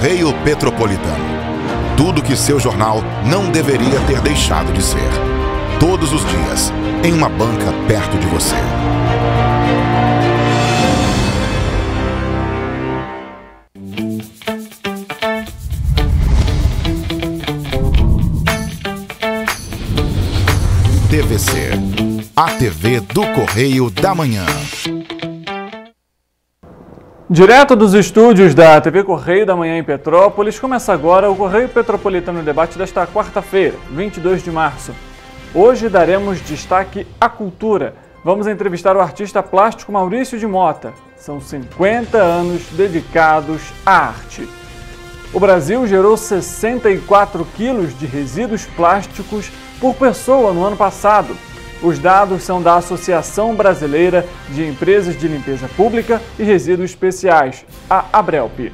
Correio Petropolitano. Tudo que seu jornal não deveria ter deixado de ser. Todos os dias, em uma banca perto de você. TVC, a TV do Correio da Manhã. Direto dos estúdios da TV Correio da Manhã em Petrópolis, começa agora o Correio Petropolitano Debate desta quarta-feira, 22 de março. Hoje daremos destaque à cultura. Vamos entrevistar o artista plástico Maurício de Mota. São 50 anos dedicados à arte. O Brasil gerou 64 quilos de resíduos plásticos por pessoa no ano passado. Os dados são da Associação Brasileira de Empresas de Limpeza Pública e Resíduos Especiais, a ABRELP.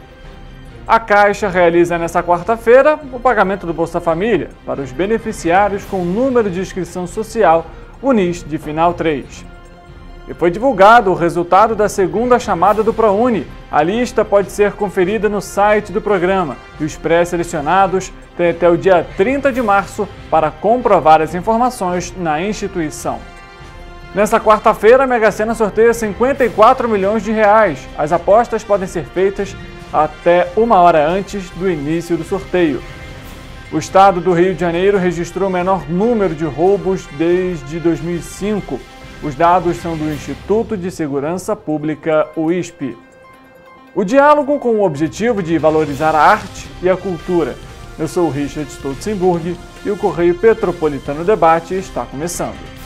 A Caixa realiza nesta quarta-feira o pagamento do Bolsa Família para os beneficiários com número de inscrição social, o NIS de final 3. E foi divulgado o resultado da segunda chamada do ProUni. A lista pode ser conferida no site do programa e os pré-selecionados têm até o dia 30 de março para comprovar as informações na instituição. Nesta quarta-feira, a Mega Sena sorteia 54 milhões de reais. As apostas podem ser feitas até uma hora antes do início do sorteio. O estado do Rio de Janeiro registrou o menor número de roubos desde 2005. Os dados são do Instituto de Segurança Pública, o ISP. O diálogo com o objetivo de valorizar a arte e a cultura. Eu sou o Richard Stolzenburg e o Correio Petropolitano Debate está começando.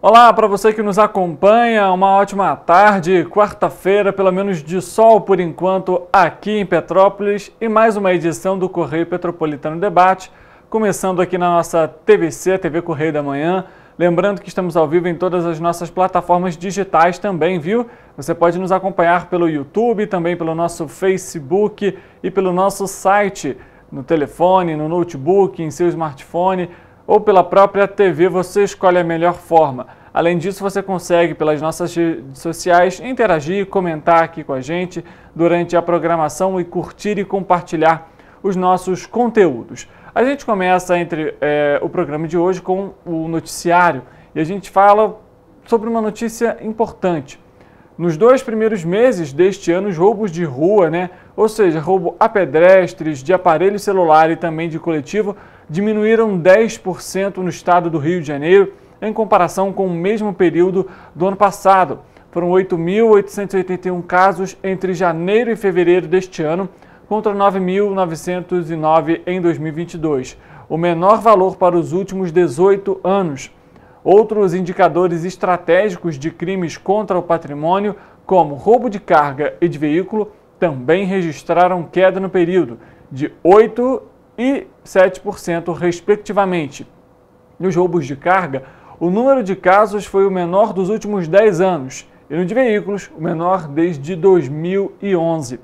Olá, para você que nos acompanha, uma ótima tarde, quarta-feira, pelo menos de sol por enquanto aqui em Petrópolis e mais uma edição do Correio Petropolitano Debate, começando aqui na nossa TVC, TV Correio da Manhã. Lembrando que estamos ao vivo em todas as nossas plataformas digitais também, viu? Você pode nos acompanhar pelo YouTube, também pelo nosso Facebook e pelo nosso site, no telefone, no notebook, em seu smartphone, ou pela própria TV, você escolhe a melhor forma. Além disso, você consegue, pelas nossas redes sociais, interagir, comentar aqui com a gente durante a programação e curtir e compartilhar os nossos conteúdos. A gente começa o programa de hoje com o noticiário e a gente fala sobre uma notícia importante. Nos 2 primeiros meses deste ano, os roubos de rua, ou seja, roubo a pedestres, de aparelho celular e também de coletivo, diminuíram 10% no estado do Rio de Janeiro, em comparação com o mesmo período do ano passado. Foram 8.881 casos entre janeiro e fevereiro deste ano, contra 9.909 em 2022, o menor valor para os últimos 18 anos. Outros indicadores estratégicos de crimes contra o patrimônio, como roubo de carga e de veículo, também registraram queda no período, de 8% e 7%, respectivamente. Nos roubos de carga, o número de casos foi o menor dos últimos 10 anos, e no de veículos, o menor desde 2011.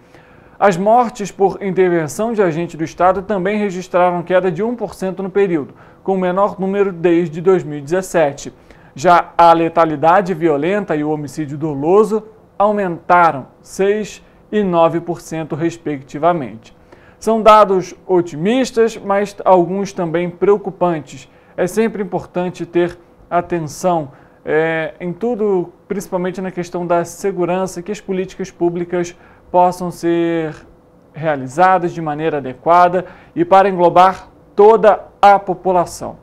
As mortes por intervenção de agente do Estado também registraram queda de 1% no período, com o menor número desde 2017. Já a letalidade violenta e o homicídio doloso aumentaram 6% e 9%, respectivamente. São dados otimistas, mas alguns também preocupantes. É sempre importante ter atenção em tudo, principalmente na questão da segurança, que as políticas públicas possam ser realizadas de maneira adequada e para englobar toda a população.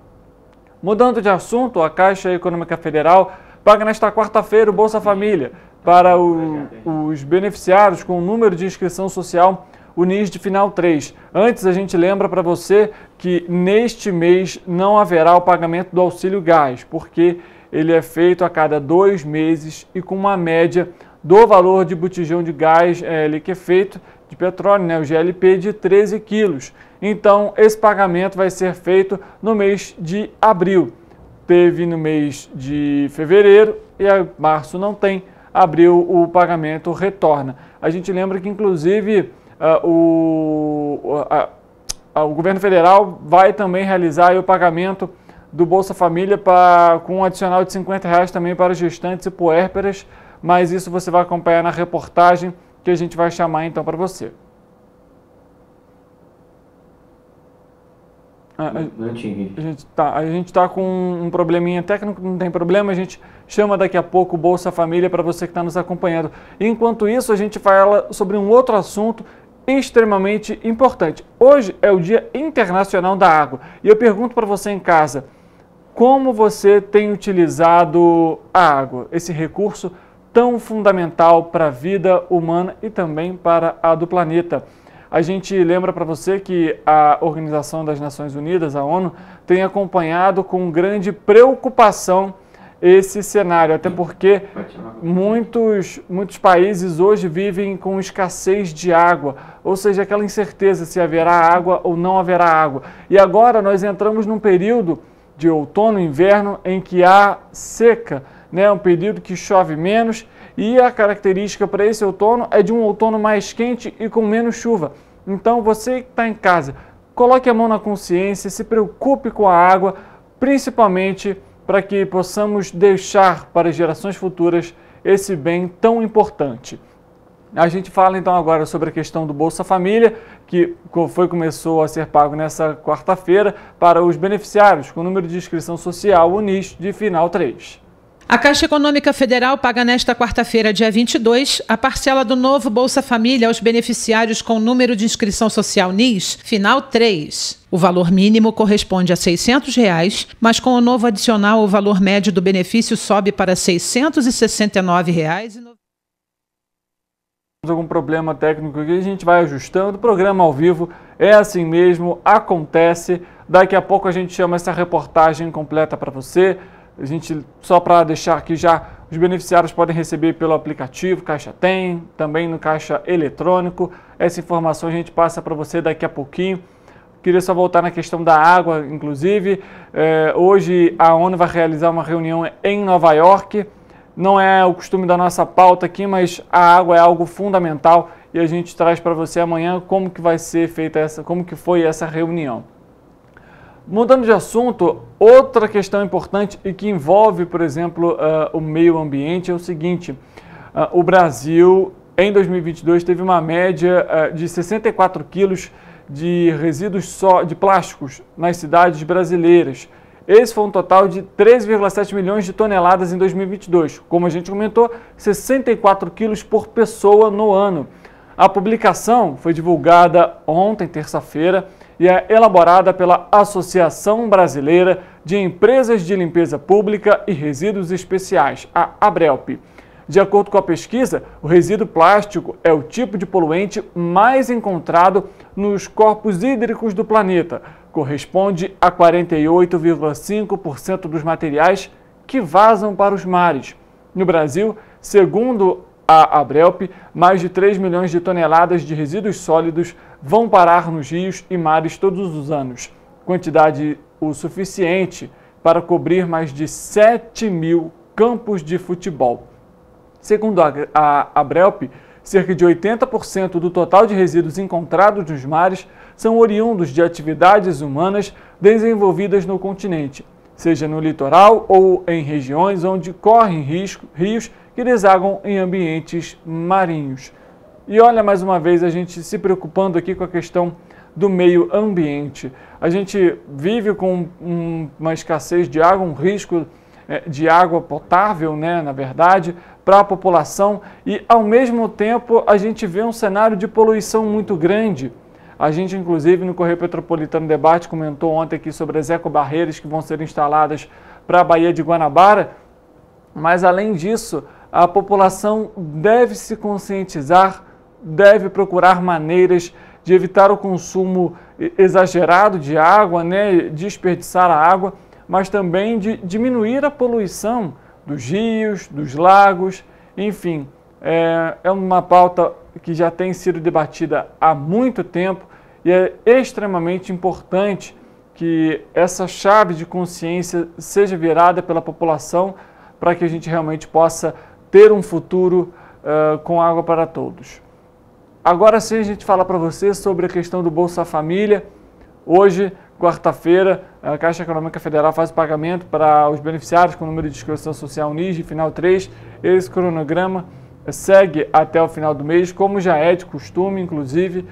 Mudando de assunto, a Caixa Econômica Federal paga nesta quarta-feira o Bolsa Família para os beneficiários com o número de inscrição social, o NIS de final 3. Antes, a gente lembra para você que neste mês não haverá o pagamento do auxílio gás, porque ele é feito a cada 2 meses e com uma média do valor de botijão de gás liquefeito de petróleo, o GLP, de 13 quilos. Então, esse pagamento vai ser feito no mês de abril. Teve no mês de fevereiro e março não tem. abriu o pagamento retorna. A gente lembra que, inclusive, o governo federal vai também realizar o pagamento do Bolsa Família com um adicional de R$50 também para gestantes e puérperas, mas isso você vai acompanhar na reportagem que a gente vai chamar então para você. A gente está com um probleminha técnico, não tem problema, a gente chama daqui a pouco o Bolsa Família para você que está nos acompanhando. Enquanto isso, a gente fala sobre um outro assunto extremamente importante. Hoje é o Dia Internacional da Água e eu pergunto para você em casa, como você tem utilizado a água, esse recurso tão fundamental para a vida humana e também para a do planeta? A gente lembra para você que a Organização das Nações Unidas, a ONU, tem acompanhado com grande preocupação esse cenário, até porque muitos países hoje vivem com escassez de água, ou seja, aquela incerteza se haverá água ou não haverá água. E agora nós entramos num período de outono e inverno em que há seca, né? Um período que chove menos e a característica para esse outono é de um outono mais quente e com menos chuva. Então você que está em casa, coloque a mão na consciência, se preocupe com a água, principalmente para que possamos deixar para gerações futuras esse bem tão importante. A gente fala então agora sobre a questão do Bolsa Família, que começou a ser pago nessa quarta-feira para os beneficiários com número de inscrição social, o NIS, de final 3. A Caixa Econômica Federal paga nesta quarta-feira, dia 22, a parcela do novo Bolsa Família aos beneficiários com número de inscrição social NIS, final 3. O valor mínimo corresponde a R$ 600, mas com o novo adicional, o valor médio do benefício sobe para R$ 669,90. Algum problema técnico que a gente vai ajustando, o programa ao vivo é assim mesmo, acontece. Daqui a pouco a gente chama essa reportagem completa para você. A gente, só para deixar aqui já, os beneficiários podem receber pelo aplicativo Caixa Tem, também no caixa eletrônico. Essa informação a gente passa para você daqui a pouquinho. Queria só voltar na questão da água, inclusive. Hoje a ONU vai realizar uma reunião em Nova York. Não é o costume da nossa pauta aqui, mas a água é algo fundamental e a gente traz para você amanhã como que vai ser feita como que foi essa reunião. Mudando de assunto, outra questão importante e que envolve, por exemplo, o meio ambiente é o seguinte: o Brasil, em 2022, teve uma média de 64 quilos de resíduos de plásticos nas cidades brasileiras. Esse foi um total de 13,7 milhões de toneladas em 2022. Como a gente comentou, 64 quilos por pessoa no ano. A publicação foi divulgada ontem, terça-feira, e é elaborada pela Associação Brasileira de Empresas de Limpeza Pública e Resíduos Especiais, a ABRELP. De acordo com a pesquisa, o resíduo plástico é o tipo de poluente mais encontrado nos corpos hídricos do planeta. Corresponde a 48,5% dos materiais que vazam para os mares. No Brasil, segundo a ABRELP, mais de 3 milhões de toneladas de resíduos sólidos vão parar nos rios e mares todos os anos, quantidade o suficiente para cobrir mais de 7 mil campos de futebol. Segundo a ABRELP, cerca de 80% do total de resíduos encontrados nos mares são oriundos de atividades humanas desenvolvidas no continente, seja no litoral ou em regiões onde correm rios que desagam em ambientes marinhos. E olha, mais uma vez, a gente se preocupando aqui com a questão do meio ambiente. A gente vive com uma escassez de água, um risco de água potável, né, na verdade, para a população e, ao mesmo tempo, a gente vê um cenário de poluição muito grande. A gente, inclusive, no Correio Petropolitano Debate, comentou ontem aqui sobre as ecobarreiras que vão ser instaladas para a Baía de Guanabara, mas, além disso, a população deve se conscientizar, deve procurar maneiras de evitar o consumo exagerado de água, né, desperdiçar a água, mas também de diminuir a poluição dos rios, dos lagos, enfim. É uma pauta que já tem sido debatida há muito tempo e é extremamente importante que essa chave de consciência seja virada pela população para que a gente realmente possa ter um futuro com água para todos. Agora sim a gente fala para você sobre a questão do Bolsa Família. Hoje, quarta-feira, a Caixa Econômica Federal faz o pagamento para os beneficiários com o número de inscrição social NIS de final 3. Esse cronograma segue até o final do mês, como já é de costume, inclusive,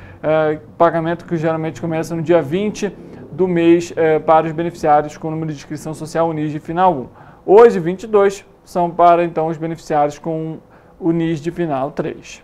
pagamento que geralmente começa no dia 20 do mês para os beneficiários com o número de inscrição social NIS de final 1. Hoje, 22, são para então os beneficiários com o NIS de final 3.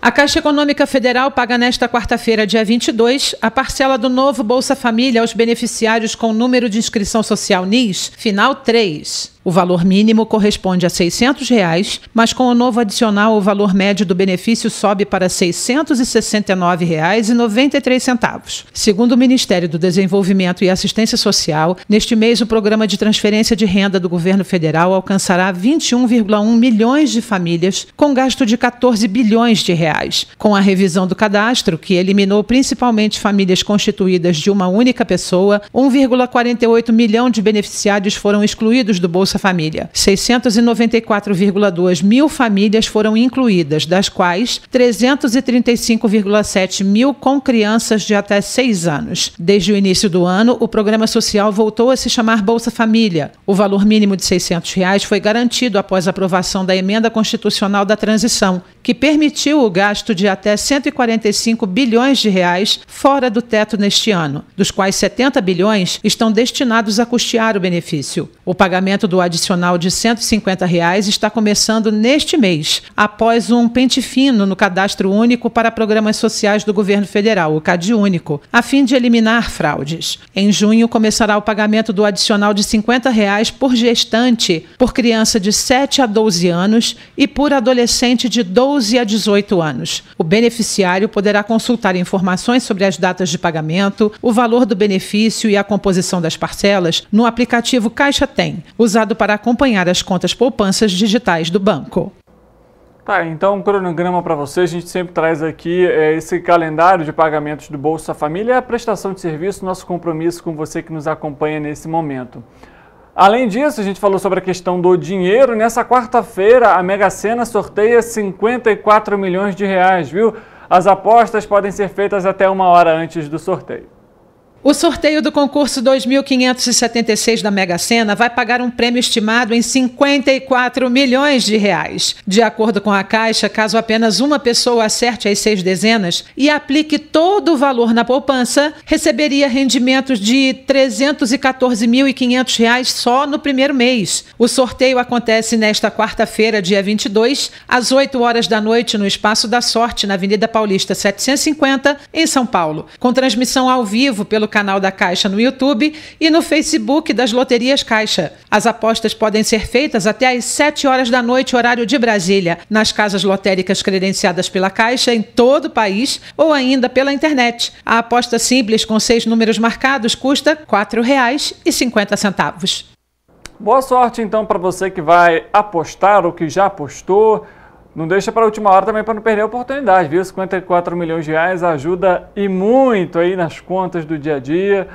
A Caixa Econômica Federal paga nesta quarta-feira, dia 22, a parcela do novo Bolsa Família aos beneficiários com número de inscrição social NIS, final 3. O valor mínimo corresponde a R$ 600, mas com o novo adicional, o valor médio do benefício sobe para R$ 669,93. Segundo o Ministério do Desenvolvimento e Assistência Social, neste mês o programa de transferência de renda do governo federal alcançará 21,1 milhões de famílias, com gasto de 14 bilhões de reais. Com a revisão do cadastro, que eliminou principalmente famílias constituídas de uma única pessoa, 1,48 milhão de beneficiários foram excluídos do Bolsa Família. 694,2 mil famílias foram incluídas, das quais 335,7 mil com crianças de até 6 anos. Desde o início do ano, o programa social voltou a se chamar Bolsa Família. O valor mínimo de R$ 600 foi garantido após a aprovação da Emenda Constitucional da Transição, que permitiu o gasto de até 145 bilhões de reais fora do teto neste ano, dos quais 70 bilhões estão destinados a custear o benefício. O pagamento do adicional de R$ 150 está começando neste mês, após um pente fino no Cadastro Único para Programas Sociais do Governo Federal, o CadÚnico, a fim de eliminar fraudes. Em junho, começará o pagamento do adicional de R$ 50 por gestante, por criança de 7 a 12 anos e por adolescente de 12 a 18 anos. O beneficiário poderá consultar informações sobre as datas de pagamento, o valor do benefício e a composição das parcelas no aplicativo Caixa Tem, usado para acompanhar as contas poupanças digitais do banco. Tá, então um cronograma para você, a gente sempre traz aqui esse calendário de pagamentos do Bolsa Família, a prestação de serviço, nosso compromisso com você que nos acompanha nesse momento. Além disso, a gente falou sobre a questão do dinheiro. Nessa quarta-feira, a Mega Sena sorteia 54 milhões de reais, viu? As apostas podem ser feitas até 1 hora antes do sorteio. O sorteio do concurso 2.576 da Mega Sena vai pagar um prêmio estimado em 54 milhões de reais. De acordo com a Caixa, caso apenas uma pessoa acerte as 6 dezenas e aplique todo o valor na poupança, receberia rendimentos de R$ 314.500 só no primeiro mês. O sorteio acontece nesta quarta-feira, dia 22, às 8 horas da noite, no Espaço da Sorte, na Avenida Paulista 750, em São Paulo, com transmissão ao vivo pelo canal da Caixa no YouTube e no Facebook das Loterias Caixa. As apostas podem ser feitas até às 7 horas da noite, horário de Brasília, nas casas lotéricas credenciadas pela Caixa em todo o país ou ainda pela internet. A aposta simples com 6 números marcados custa R$ 4,50. Boa sorte então para você que vai apostar ou que já apostou. Não deixa para a última hora também para não perder a oportunidade, viu? 54 milhões de reais ajuda e muito aí nas contas do dia a dia.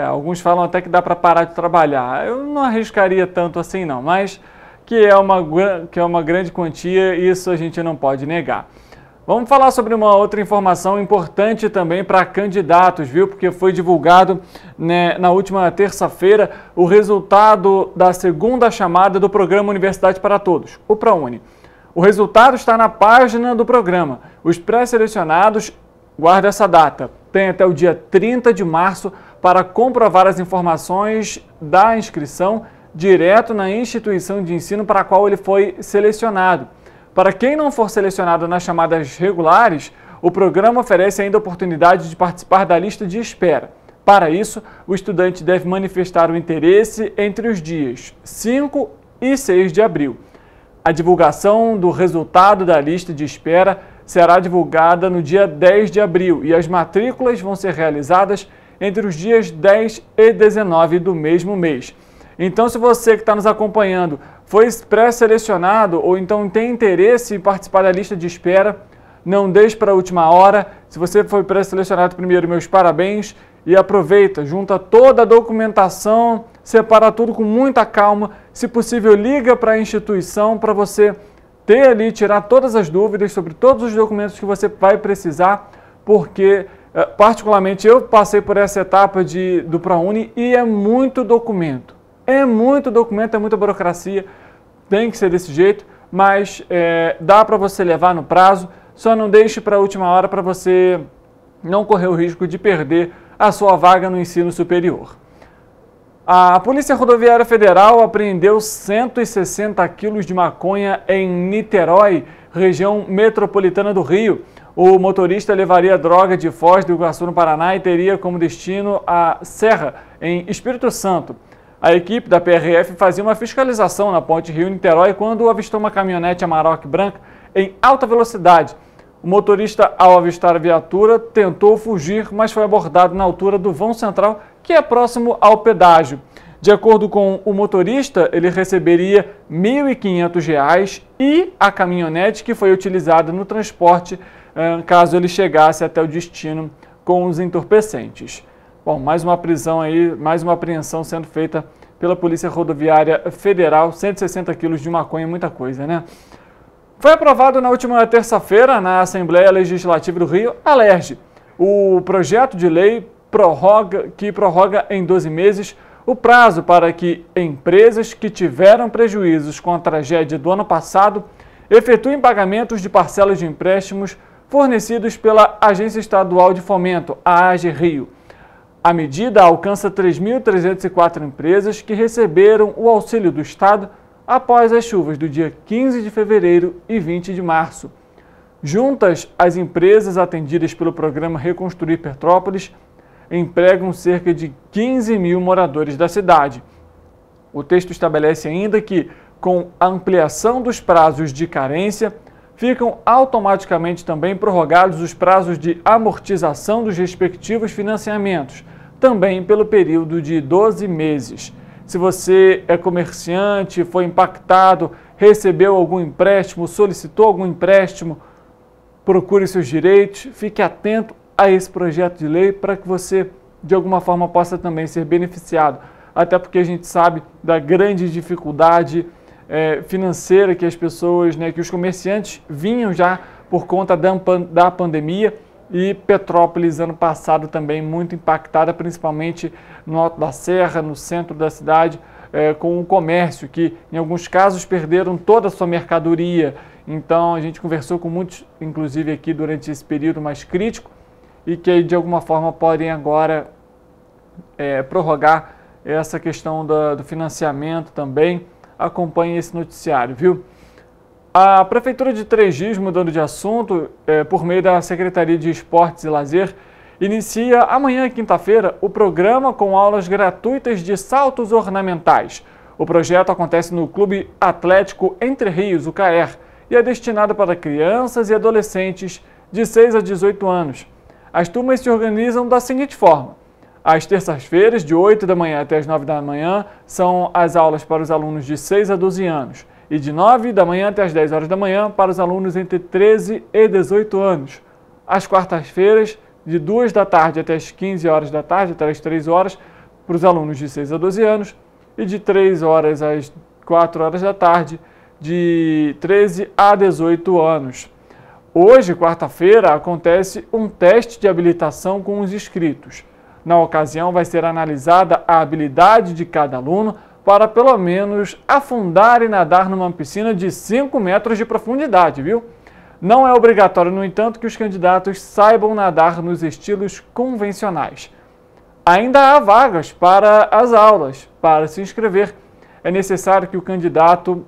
Alguns falam até que dá para parar de trabalhar. Eu não arriscaria tanto assim não, mas que é uma grande quantia, isso a gente não pode negar. Vamos falar sobre uma outra informação importante também para candidatos, viu? Porque foi divulgado, né, na última terça-feira o resultado da segunda chamada do programa Universidade para Todos, o ProUni. O resultado está na página do programa. Os pré-selecionados, guarda essa data, tem até o dia 30 de março para comprovar as informações da inscrição direto na instituição de ensino para a qual ele foi selecionado. Para quem não for selecionado nas chamadas regulares, o programa oferece ainda a oportunidade de participar da lista de espera. Para isso, o estudante deve manifestar o interesse entre os dias 5 e 6 de abril. A divulgação do resultado da lista de espera será divulgada no dia 10 de abril e as matrículas vão ser realizadas entre os dias 10 e 19 do mesmo mês. Então, se você que está nos acompanhando foi pré-selecionado ou então tem interesse em participar da lista de espera, não deixe para a última hora. Se você foi pré-selecionado primeiro, meus parabéns e aproveita, junta toda a documentação, separa tudo com muita calma. Se possível, liga para a instituição para você ter ali, tirar todas as dúvidas sobre todos os documentos que você vai precisar, porque particularmente eu passei por essa etapa do ProUni e é muito documento. É muita burocracia, tem que ser desse jeito, mas dá para você levar no prazo, só não deixe para a última hora para você não correr o risco de perder a sua vaga no ensino superior. A Polícia Rodoviária Federal apreendeu 160 quilos de maconha em Niterói, região metropolitana do Rio. O motorista levaria droga de Foz do Iguaçu, no Paraná, e teria como destino a Serra, em Espírito Santo. A equipe da PRF fazia uma fiscalização na ponte Rio-Niterói quando avistou uma caminhonete Amarok branca em alta velocidade. O motorista, ao avistar a viatura, tentou fugir, mas foi abordado na altura do vão central, que é próximo ao pedágio. De acordo com o motorista, ele receberia R$ 1.500 e a caminhonete que foi utilizada no transporte, caso ele chegasse até o destino com os entorpecentes. Bom, mais uma prisão aí, mais uma apreensão sendo feita pela Polícia Rodoviária Federal, 160 quilos de maconha, muita coisa, né? Foi aprovado na última terça-feira na Assembleia Legislativa do Rio a LERJ, o projeto de lei que prorroga em 12 meses o prazo para que empresas que tiveram prejuízos com a tragédia do ano passado efetuem pagamentos de parcelas de empréstimos fornecidos pela Agência Estadual de Fomento, a AGRIO. A medida alcança 3.304 empresas que receberam o auxílio do Estado após as chuvas do dia 15 de fevereiro e 20 de março. Juntas, as empresas atendidas pelo programa Reconstruir Petrópolis empregam cerca de 15 mil moradores da cidade. O texto estabelece ainda que, com a ampliação dos prazos de carência, ficam automaticamente também prorrogados os prazos de amortização dos respectivos financiamentos, também pelo período de 12 meses. Se você é comerciante, foi impactado, recebeu algum empréstimo, solicitou algum empréstimo, procure seus direitos, fique atento a esse projeto de lei para que você, de alguma forma, possa também ser beneficiado. Até porque a gente sabe da grande dificuldade financeira que as pessoas, que os comerciantes vinham já por conta da pandemia, e Petrópolis, ano passado, também muito impactada, principalmente no Alto da Serra, no centro da cidade, com o comércio, que em alguns casos perderam toda a sua mercadoria. Então a gente conversou com muitos, inclusive aqui durante esse período mais crítico, e que de alguma forma podem agora prorrogar essa questão do financiamento também. Acompanhe esse noticiário, viu? A Prefeitura de Três Rios, mudando de assunto, por meio da Secretaria de Esportes e Lazer, inicia amanhã, quinta-feira, o programa com aulas gratuitas de saltos ornamentais. O projeto acontece no Clube Atlético Entre Rios, o CAER, e é destinado para crianças e adolescentes de 6 a 18 anos. As turmas se organizam da seguinte forma: às terças-feiras, de 8 da manhã até as 9 da manhã, são as aulas para os alunos de 6 a 12 anos. E de 9 da manhã até as 10 horas da manhã para os alunos entre 13 e 18 anos. Às quartas-feiras, de 2 da tarde até as 15 horas da tarde, até as 3 horas, para os alunos de 6 a 12 anos. E de 3 horas às 4 horas da tarde, de 13 a 18 anos. Hoje, quarta-feira, acontece um teste de habilitação com os inscritos. Na ocasião, vai ser analisada a habilidade de cada aluno para pelo menos afundar e nadar numa piscina de 5 metros de profundidade, viu? Não é obrigatório, no entanto, que os candidatos saibam nadar nos estilos convencionais. Ainda há vagas para as aulas. Para se inscrever, é necessário que o candidato,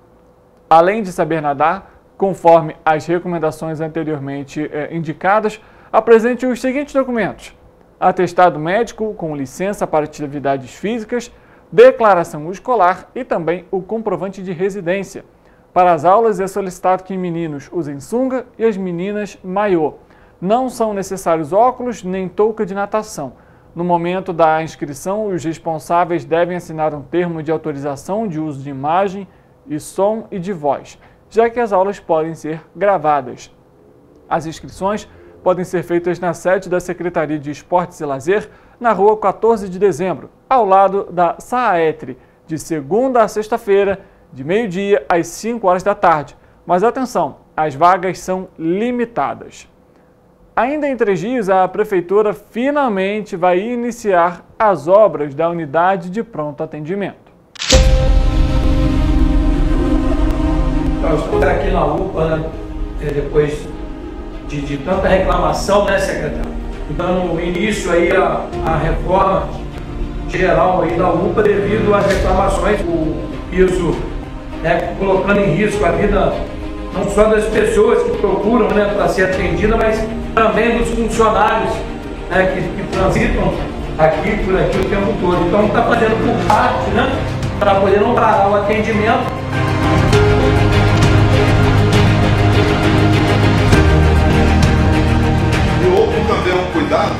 além de saber nadar, conforme as recomendações anteriormente indicadas, apresente os seguintes documentos: atestado médico com licença para atividades físicas, declaração escolar e também o comprovante de residência. Para as aulas é solicitado que meninos usem sunga e as meninas maiô. Não são necessários óculos nem touca de natação. No momento da inscrição, os responsáveis devem assinar um termo de autorização de uso de imagem e som e de voz, já que as aulas podem ser gravadas. As inscrições podem ser feitas na sede da Secretaria de Esportes e Lazer, na rua 14 de dezembro, ao lado da SAAETRE, de segunda a sexta-feira, de meio-dia às 5 horas da tarde. Mas atenção, as vagas são limitadas. Ainda em Três Rios, a Prefeitura finalmente vai iniciar as obras da unidade de pronto atendimento. Nós estamos aqui na UPA, né, depois de tanta reclamação, né, secretário? Então, no início aí a reforma geral aí da UPA devido às reclamações, o piso, né, colocando em risco a vida não só das pessoas que procuram, né, para ser atendida, mas também dos funcionários, né, que transitam aqui por aqui o tempo todo. Então está fazendo por parte, né, para poder não parar o atendimento. E houve também um cuidado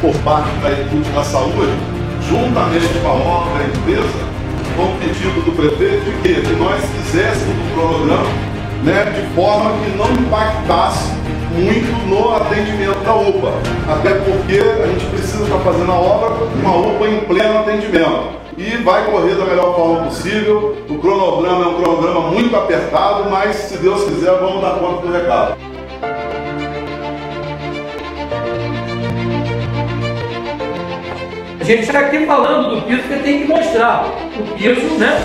por parte da equipe da saúde, juntamente com a obra, a empresa, com o pedido do prefeito de que nós fizéssemos o cronograma, né, de forma que não impactasse muito no atendimento da UPA. Até porque a gente precisa estar fazendo a obra, uma UPA em pleno atendimento. E vai correr da melhor forma possível. O cronograma é um cronograma muito apertado, mas se Deus quiser, vamos dar conta do recado. A gente está aqui falando do piso porque tem que mostrar o piso, né?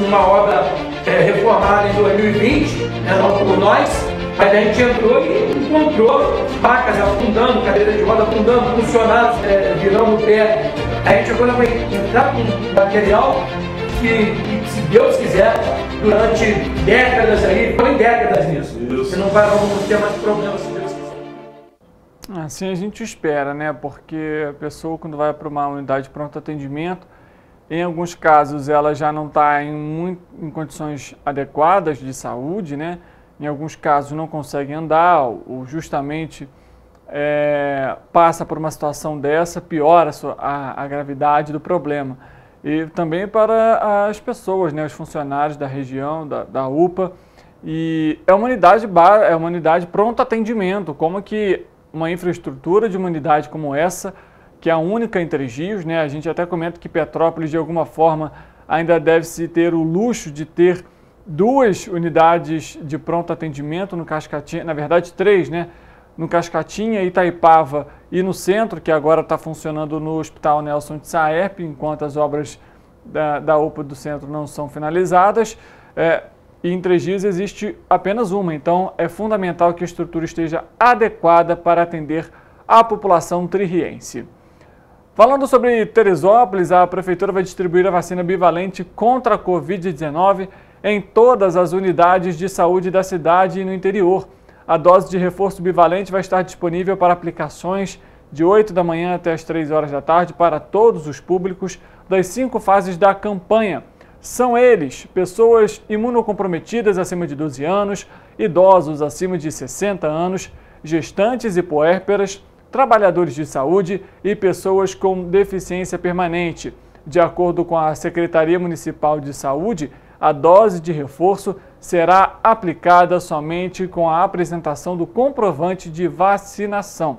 Uma obra reformada em 2020, né, não por nós, mas a gente entrou e encontrou vacas afundando, cadeira de roda afundando, funcionários virando o pé. A gente agora vai entrar com material que, se Deus quiser, durante décadas aí, foi décadas nisso. Você não vai ter mais problemas, se Deus quiser. Assim a gente espera, né? Porque a pessoa, quando vai para uma unidade de pronto atendimento, em alguns casos ela já não está em condições adequadas de saúde, né? Em alguns casos não consegue andar ou justamente passa por uma situação dessa, piora a gravidade do problema. E também para as pessoas, né? Os funcionários da região, da UPA. E é uma unidade pronto atendimento, como que uma infraestrutura de uma unidade como essa, que é a única em Três Rios, né? A gente até comenta que Petrópolis, de alguma forma, ainda deve-se ter o luxo de ter 2 unidades de pronto atendimento no Cascatinha, na verdade 3, né? No Cascatinha, Itaipava e no centro, que agora está funcionando no Hospital Nelson de Saerp, enquanto as obras da UPA do centro não são finalizadas. E em Três Rios existe apenas uma, então é fundamental que a estrutura esteja adequada para atender a população tririense. Falando sobre Teresópolis, a Prefeitura vai distribuir a vacina bivalente contra a Covid-19 em todas as unidades de saúde da cidade e no interior. A dose de reforço bivalente vai estar disponível para aplicações de 8 da manhã até as 3 horas da tarde para todos os públicos das 5 fases da campanha. São eles, pessoas imunocomprometidas acima de 12 anos, idosos acima de 60 anos, gestantes e puérperas, trabalhadores de saúde e pessoas com deficiência permanente. De acordo com a Secretaria Municipal de Saúde, a dose de reforço será aplicada somente com a apresentação do comprovante de vacinação.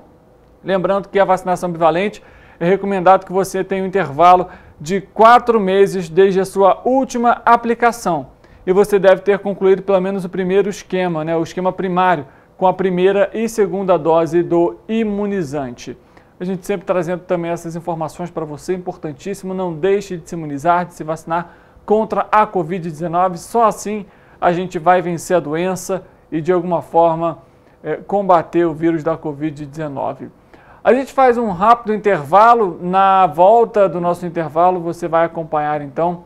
Lembrando que a vacinação bivalente é recomendado que você tenha um intervalo de 4 meses desde a sua última aplicação. E você deve ter concluído pelo menos o primeiro esquema, né, o esquema primário, com a primeira e segunda dose do imunizante. A gente sempre trazendo também essas informações para você, importantíssimo, não deixe de se imunizar, de se vacinar contra a Covid-19, só assim a gente vai vencer a doença e de alguma forma combater o vírus da Covid-19. A gente faz um rápido intervalo, na volta do nosso intervalo você vai acompanhar então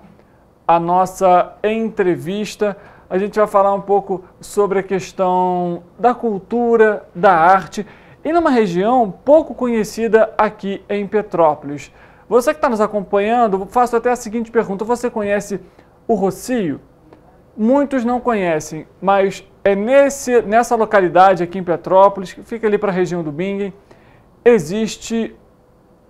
a nossa entrevista. A gente vai falar um pouco sobre a questão da cultura, da arte e numa região pouco conhecida aqui em Petrópolis. Você que está nos acompanhando, faço até a seguinte pergunta: você conhece o Rocio? Muitos não conhecem, mas é nessa localidade aqui em Petrópolis, que fica ali para a região do Bingen, existe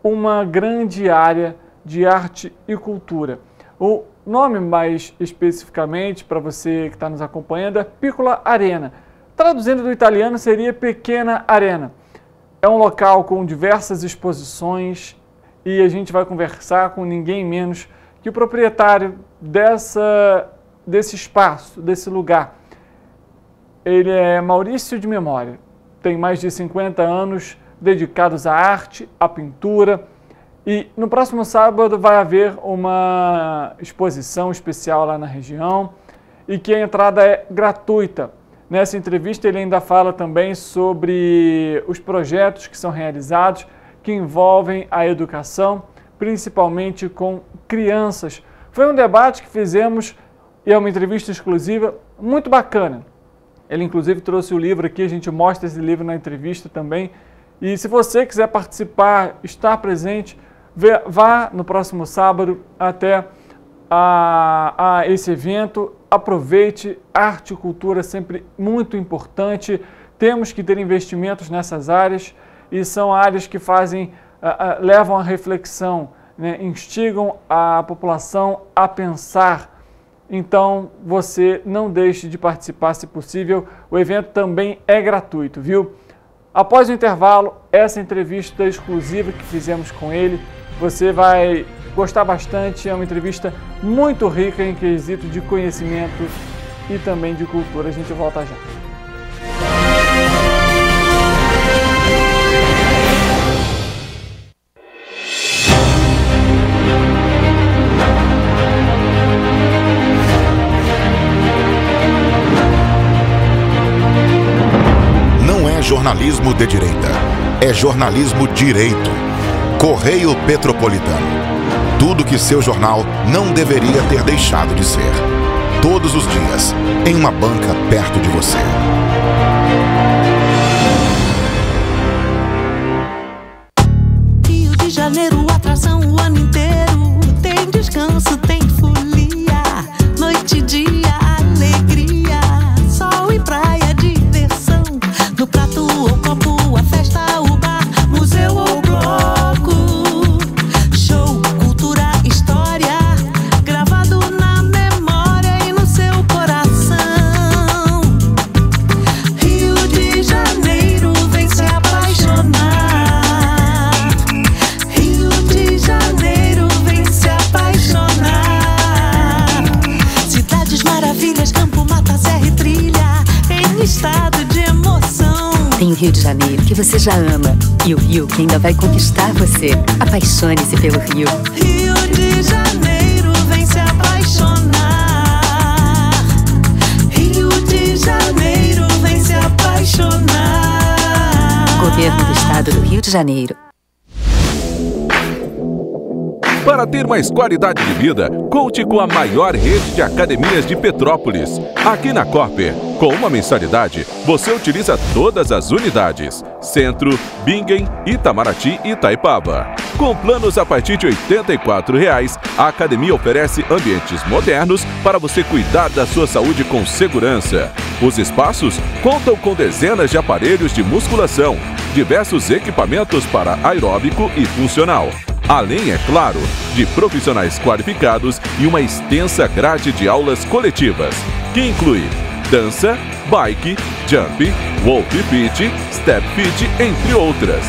uma grande área de arte e cultura. O nome mais especificamente, para você que está nos acompanhando, é Piccola Arena. Traduzindo do italiano, seria Pequena Arena. É um local com diversas exposições e a gente vai conversar com ninguém menos que o proprietário desse espaço, desse lugar. ele é Maurício de Memória. Tem mais de 50 anos dedicados à arte, à pintura. E no próximo sábado vai haver uma exposição especial lá na região e que a entrada é gratuita. Nessa entrevista ele ainda fala também sobre os projetos que são realizados que envolvem a educação, principalmente com crianças. Foi um debate que fizemos e é uma entrevista exclusiva muito bacana. Ele inclusive trouxe o livro aqui, a gente mostra esse livro na entrevista também. E se você quiser participar, estar presente, vá no próximo sábado até a esse evento. Aproveite, arte e cultura é sempre muito importante. Temos que ter investimentos nessas áreas e são áreas que levam à reflexão, né? Instigam a população a pensar. Então, você não deixe de participar se possível. O evento também é gratuito, viu? Após o intervalo, essa entrevista exclusiva que fizemos com ele, você vai gostar bastante. É uma entrevista muito rica em quesito de conhecimento e também de cultura. A gente volta já. Não é jornalismo de direita, é jornalismo direito. Correio Petropolitano. Tudo que seu jornal não deveria ter deixado de ser. Todos os dias, em uma banca perto de você. Rio de Janeiro, atração o ano inteiro. Tem descanso, tem folia. Noite e dia, alegria. Sol e praia, diversão. No prato ou copo, a festa, o bar, museu ou bloco. Show, cultura, história, gravado na memória e no seu coração. Rio de Janeiro, vem se apaixonar. Rio de Janeiro, vem se apaixonar. Cidades maravilhas, campo, mata, serra e trilha, em estado de emoção. Tem o Rio de Janeiro, que você já ama, e o Rio, que ainda vai conquistar você. Apaixone-se pelo Rio. Rio de Janeiro, vem se apaixonar. Rio de Janeiro, vem se apaixonar. Governo do Estado do Rio de Janeiro. Para ter mais qualidade de vida, conte com a maior rede de academias de Petrópolis. Aqui na Cooper, com uma mensalidade, você utiliza todas as unidades: Centro, Bingen, Itamaraty e Itaipava. Com planos a partir de R$ 84,00, a academia oferece ambientes modernos para você cuidar da sua saúde com segurança. Os espaços contam com dezenas de aparelhos de musculação, diversos equipamentos para aeróbico e funcional. Além, é claro, de profissionais qualificados e uma extensa grade de aulas coletivas, que inclui dança, bike, jump, wolf fit, step fit, entre outras.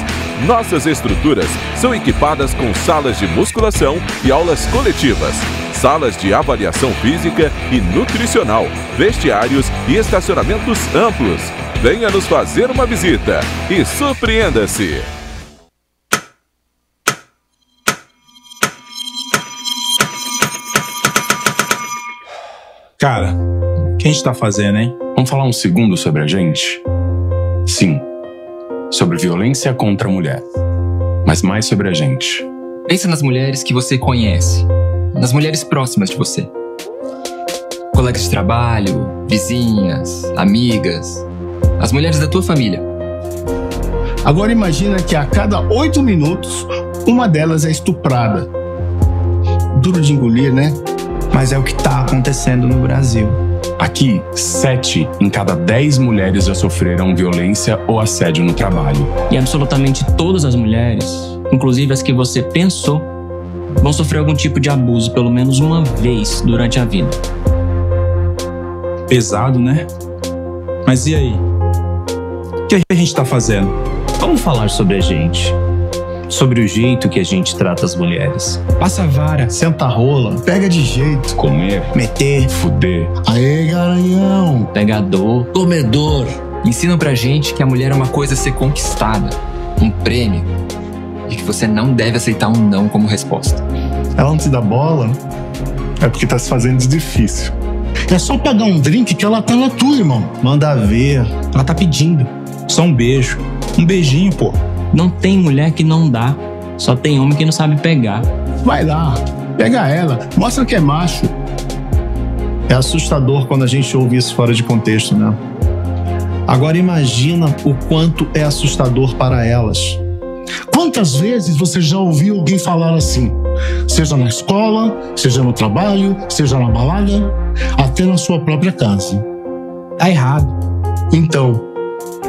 Nossas estruturas são equipadas com salas de musculação e aulas coletivas, salas de avaliação física e nutricional, vestiários e estacionamentos amplos. Venha nos fazer uma visita e surpreenda-se! Cara, o que a gente tá fazendo, hein? Vamos falar um segundo sobre a gente? Sim, sobre violência contra a mulher, mas mais sobre a gente. Pensa nas mulheres que você conhece, nas mulheres próximas de você. Colegas de trabalho, vizinhas, amigas, as mulheres da tua família. Agora imagina que a cada 8 minutos, uma delas é estuprada. Duro de engolir, né? Mas é o que está acontecendo no Brasil. Aqui, 7 em cada 10 mulheres já sofreram violência ou assédio no trabalho. E absolutamente todas as mulheres, inclusive as que você pensou, vão sofrer algum tipo de abuso pelo menos uma vez durante a vida. Pesado, né? Mas e aí? O que a gente tá fazendo? Vamos falar sobre a gente. sobre o jeito que a gente trata as mulheres. Passa a vara, senta a rola, pega de jeito, Comer, meter, fuder, aê garanhão, Pegador, comedor. ensinam pra gente que a mulher é uma coisa a ser conquistada, um prêmio, e que você não deve aceitar um não como resposta. Ela não te dá bola, é porque tá se fazendo de difícil. É só pagar um drink que ela tá na tua, irmão. Manda ver, Ela tá pedindo. Só um beijo. Um beijinho, pô. Não tem mulher que não dá. Só tem homem que não sabe pegar. vai lá, pega ela, mostra que é macho. É assustador quando a gente ouve isso fora de contexto, né? Agora imagina o quanto é assustador para elas. Quantas vezes você já ouviu alguém falar assim? Seja na escola, seja no trabalho, seja na balada, até na sua própria casa. Tá errado. Então,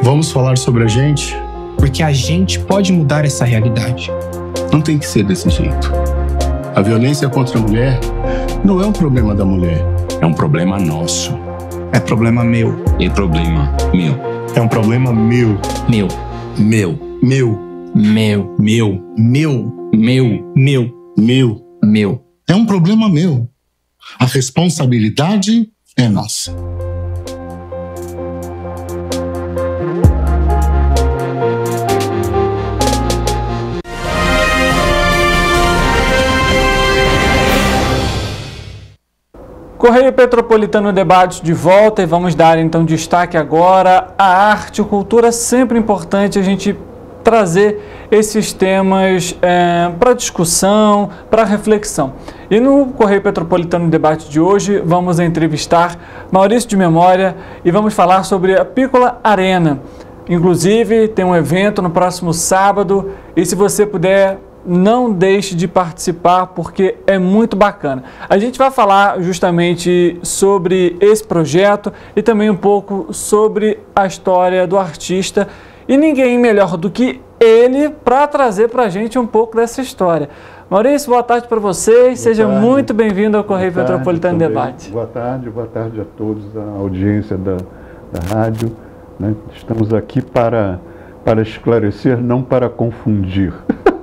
vamos falar sobre a gente? Porque a gente pode mudar essa realidade. Não tem que ser desse jeito. A violência contra a mulher não é um problema da mulher. É um problema nosso. É problema meu. É problema meu. É um problema meu. Meu. Meu. Meu. Meu. Meu. Meu. Meu. Meu. Meu. Meu. É um problema meu. A responsabilidade é nossa. Correio Petropolitano Debate de volta e vamos dar então destaque agora à arte e cultura. Sempre importante a gente trazer esses temas para discussão, para reflexão. E no Correio Petropolitano Debate de hoje vamos entrevistar Maurício de Memória e vamos falar sobre a Piccola Arena. Inclusive tem um evento no próximo sábado e se você puder, não deixe de participar porque é muito bacana. A gente vai falar justamente sobre esse projeto e também um pouco sobre a história do artista e ninguém melhor do que ele para trazer para a gente um pouco dessa história. Maurício, boa tarde para vocês, seja muito bem-vindo ao Correio Petropolitano Debate. Boa tarde a todos, a audiência da rádio. Né? Estamos aqui para esclarecer, não para confundir.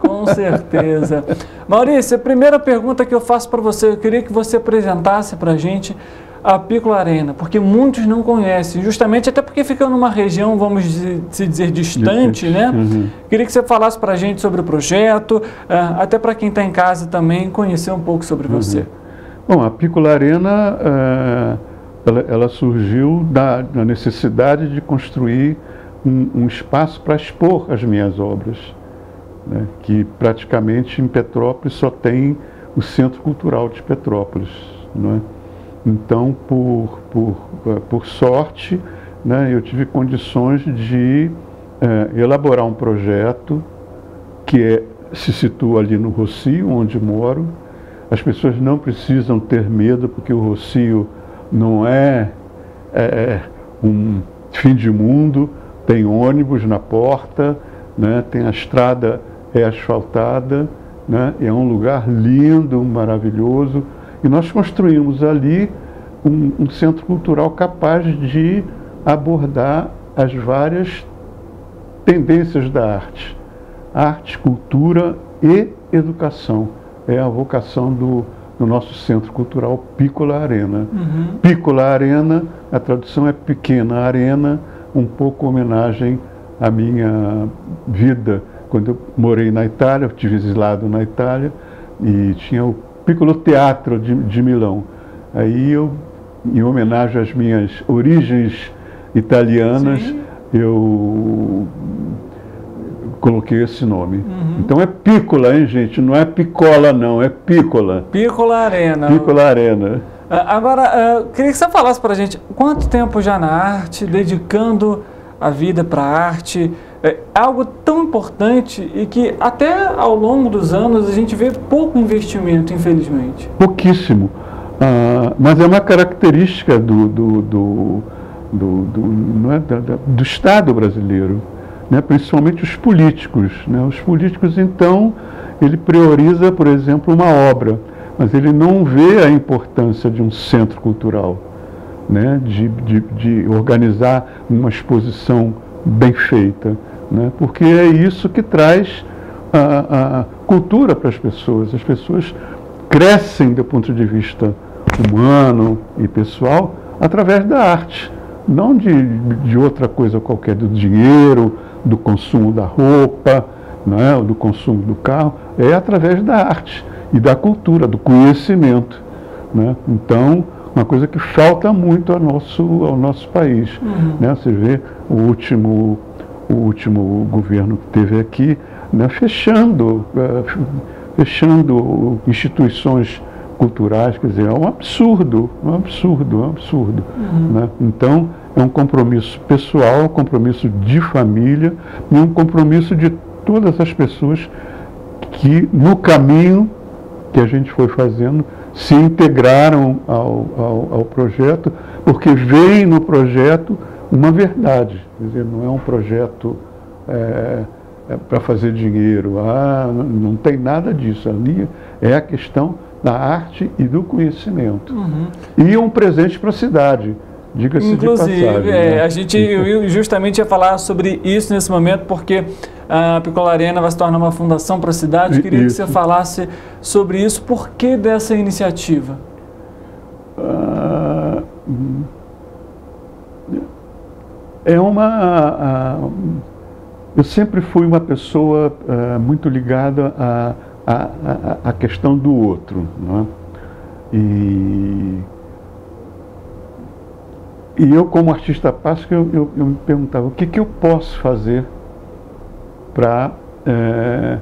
Com certeza. Maurício, a primeira pergunta que eu faço para você, eu queria que você apresentasse para a gente a Piccola Arena, porque muitos não conhecem, justamente até porque fica numa região, vamos se dizer, distante, né? Uhum. Queria que você falasse para a gente sobre o projeto, até para quem está em casa também conhecer um pouco sobre você. Bom, a Piccola Arena, ela surgiu da necessidade de construir um espaço para expor as minhas obras. Né, que praticamente em Petrópolis só tem o Centro Cultural de Petrópolis. Não é? Então, por sorte, né, eu tive condições de elaborar um projeto que se situa ali no Rocio, onde moro. As pessoas não precisam ter medo, porque o Rocio não é um fim de mundo, tem ônibus na porta, né, tem a estrada asfaltada, né? É um lugar lindo, maravilhoso, e nós construímos ali um centro cultural capaz de abordar as várias tendências da arte, cultura e educação. É a vocação do nosso centro cultural Piccola Arena. Uhum. Piccola Arena, a tradução é pequena arena, um pouco homenagem à minha vida. Quando eu morei na Itália, eu tive exilado na Itália e tinha o Piccolo Teatro de Milão. Aí eu, em homenagem às minhas origens italianas, sim, eu coloquei esse nome. Uhum. Então é Piccola, hein, gente? Não é Piccola, não, é Piccola. Piccola Arena. Piccola Arena. Agora, queria que você falasse para a gente quanto tempo já na arte, dedicando a vida para a arte. É algo tão importante e que até ao longo dos anos a gente vê pouco investimento, infelizmente. Pouquíssimo. Mas é uma característica do Estado brasileiro, né? Principalmente os políticos. Né? Os políticos, então, ele prioriza, por exemplo, uma obra, mas ele não vê a importância de um centro cultural, né? de organizar uma exposição bem feita. Né? Porque é isso que traz a cultura para as pessoas. As pessoas crescem do ponto de vista humano e pessoal através da arte, não de outra coisa qualquer, do dinheiro, do consumo da roupa, né, do consumo do carro, é através da arte e da cultura, do conhecimento, né? Então, uma coisa que falta muito ao nosso país. Né? Você vê o último governo que teve aqui, né, fechando instituições culturais, quer dizer, é um absurdo. Né? Então, é um compromisso pessoal, um compromisso de família e um compromisso de todas as pessoas que, no caminho que a gente foi fazendo, se integraram ao projeto, porque veem no projeto uma verdade. Quer dizer, não é um projeto para fazer dinheiro, não tem nada disso. Ali é a questão da arte e do conhecimento. E um presente para a cidade, diga-se de passagem. Inclusive, né? a gente justamente ia falar sobre isso nesse momento, porque a Piccola Arena vai se tornar uma fundação para a cidade. Queria que você falasse sobre isso. Por que dessa iniciativa? Eu sempre fui uma pessoa muito ligada à questão do outro, né? E eu, como artista plástico, eu me perguntava o que eu posso fazer para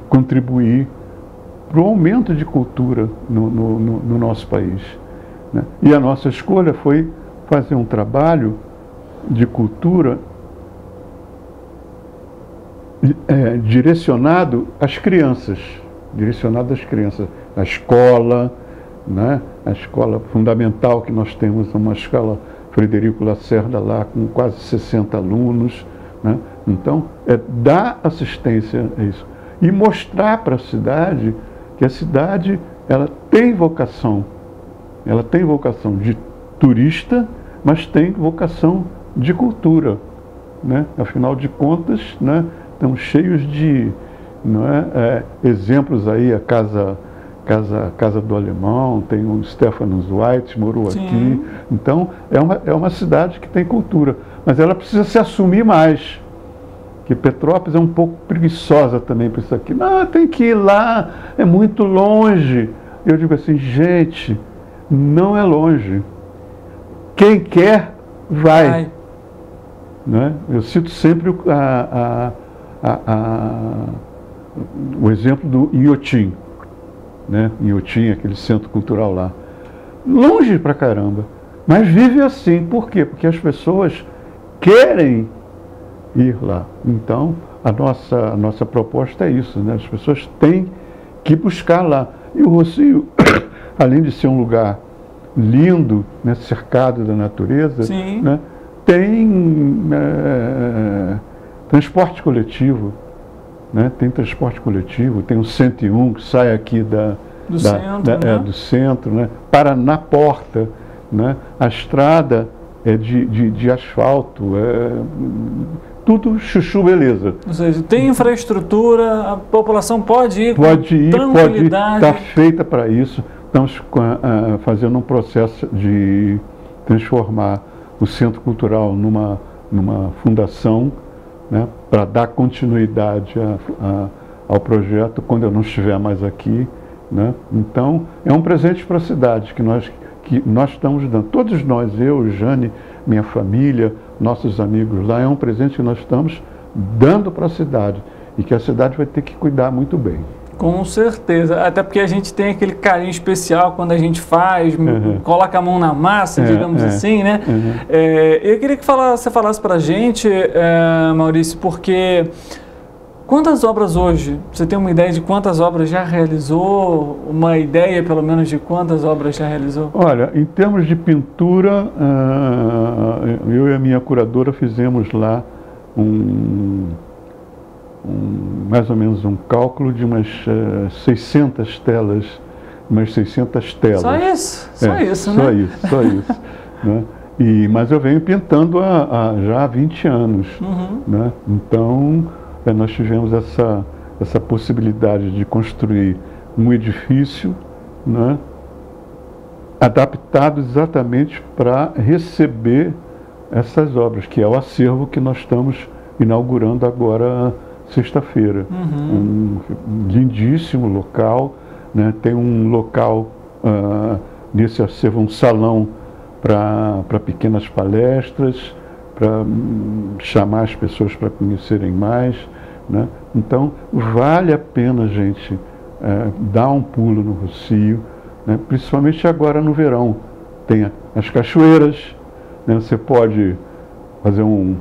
contribuir para o aumento de cultura no nosso país, né? E a nossa escolha foi fazer um trabalho de cultura direcionado às crianças, a escola, né? A escola fundamental que nós temos, uma escola Frederico Lacerda lá, com quase 60 alunos, né? Então, dar assistência a isso. E mostrar para a cidade que a cidade, ela tem vocação de turista, mas tem vocação de cultura, né? Afinal de contas, né, estamos cheios de, não é, exemplos aí, a Casa do Alemão, tem o Stefan Zweig, morou aqui. Então, é uma cidade que tem cultura, mas ela precisa se assumir mais. Que Petrópolis é um pouco preguiçosa também para isso aqui. Não, tem que ir lá, é muito longe. Eu digo assim, gente, não é longe. Quem quer, vai. Né? Eu cito sempre o exemplo do Inhotim, né? Inhotim, aquele centro cultural lá. Longe pra caramba, mas vive assim. Por quê? Porque as pessoas querem ir lá. Então, a nossa proposta é isso, né? As pessoas têm que buscar lá. E o Rossio, além de ser um lugar lindo, né, cercado da natureza, né, tem transporte coletivo, né? Tem transporte coletivo, tem o 101 que sai aqui do centro, né? Para na porta, né? A estrada é de asfalto, tudo chuchu beleza. Ou seja, tem infraestrutura, a população pode ir com tranquilidade. Está feita para isso. Estamos fazendo um processo de transformar o Centro Cultural numa fundação, né, para dar continuidade ao projeto quando eu não estiver mais aqui, né? Então, é um presente para a cidade que nós estamos dando. Todos nós, eu, Jane, minha família, nossos amigos lá, é um presente que nós estamos dando para a cidade e que a cidade vai ter que cuidar muito bem. Com certeza, até porque a gente tem aquele carinho especial quando a gente faz, coloca a mão na massa, digamos assim, né? Eu queria que você falasse para a gente, Maurício, porque quantas obras hoje, você tem uma ideia de quantas obras já realizou? Uma ideia, pelo menos, de quantas obras já realizou? Olha, em termos de pintura, eu e a minha curadora fizemos lá mais ou menos um cálculo de umas 600 telas. Só isso? Só isso, né? Só isso. Né? Mas eu venho pintando já há 20 anos. Né? Então, nós tivemos essa possibilidade de construir um edifício, né, adaptado exatamente para receber essas obras, que é o acervo que nós estamos inaugurando agora sexta-feira. Um lindíssimo local, né, tem um local nesse acervo, um salão para pequenas palestras, para chamar as pessoas para conhecerem mais, né? Então, vale a pena, gente, dar um pulo no Rossio, né? Principalmente agora no verão. Tem as cachoeiras, né? Você pode fazer um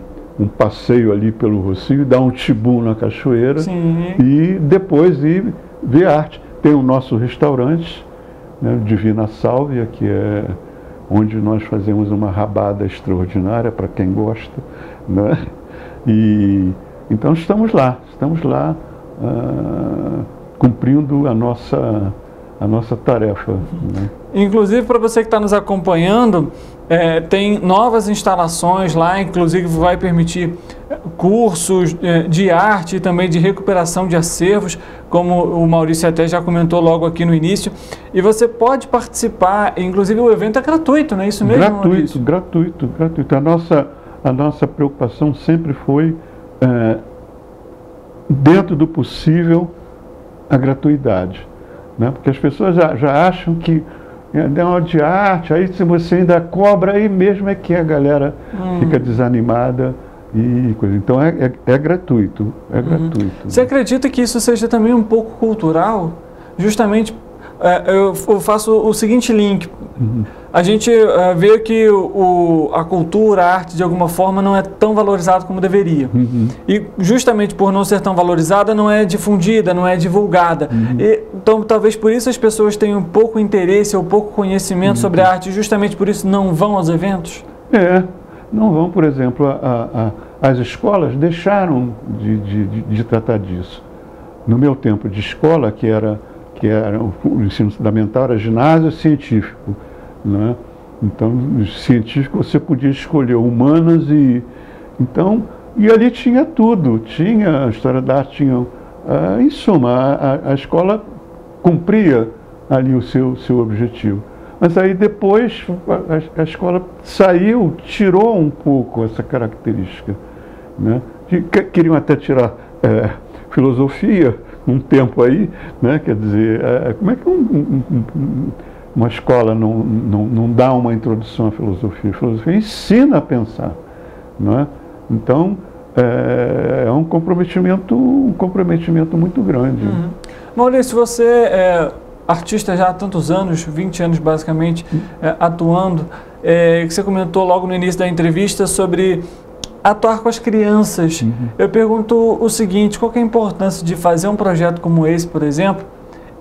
passeio ali pelo Rossio, dar um tibum na cachoeira. Sim. E depois ir ver arte. Tem o nosso restaurante, né, Divina Sálvia, que é onde nós fazemos uma rabada extraordinária para quem gosta, né? E então estamos lá cumprindo a nossa tarefa, né? Inclusive, para você que está nos acompanhando, tem novas instalações lá, inclusive vai permitir cursos de arte e também de recuperação de acervos, como o Maurício até já comentou logo aqui no início. E você pode participar, inclusive o evento é gratuito, não é isso mesmo, Maurício? Gratuito. A nossa preocupação sempre foi, dentro do possível, a gratuidade, né? Porque as pessoas já acham que é aula de arte, aí se você ainda cobra, aí mesmo é que a galera fica desanimada e coisa. Então é gratuito, gratuito. Você acredita que isso seja também um pouco cultural? Justamente, eu faço o seguinte link. A gente vê que a cultura, a arte, de alguma forma, não é tão valorizada como deveria. E justamente por não ser tão valorizada, não é difundida, não é divulgada. Então, talvez por isso as pessoas tenham pouco interesse ou pouco conhecimento sobre a arte, e justamente por isso não vão aos eventos? Não vão. Por exemplo, as escolas deixaram de tratar disso. No meu tempo de escola, que era o ensino fundamental, era ginásio científico, né? Então, no científico você podia escolher humanas e ali tinha tudo, tinha a história da arte, tinha, em suma, a escola cumpria ali o seu objetivo. Mas aí depois a escola saiu, tirou um pouco essa característica, né? Queriam até tirar filosofia um tempo aí, né? Quer dizer, como é que uma escola não dá uma introdução à filosofia? A filosofia ensina a pensar, não é? Então, é um comprometimento muito grande. Maurício, você é artista já há tantos anos, 20 anos basicamente, atuando, que você comentou logo no início da entrevista sobre atuar com as crianças. Eu pergunto o seguinte: qual que é a importância de fazer um projeto como esse, por exemplo,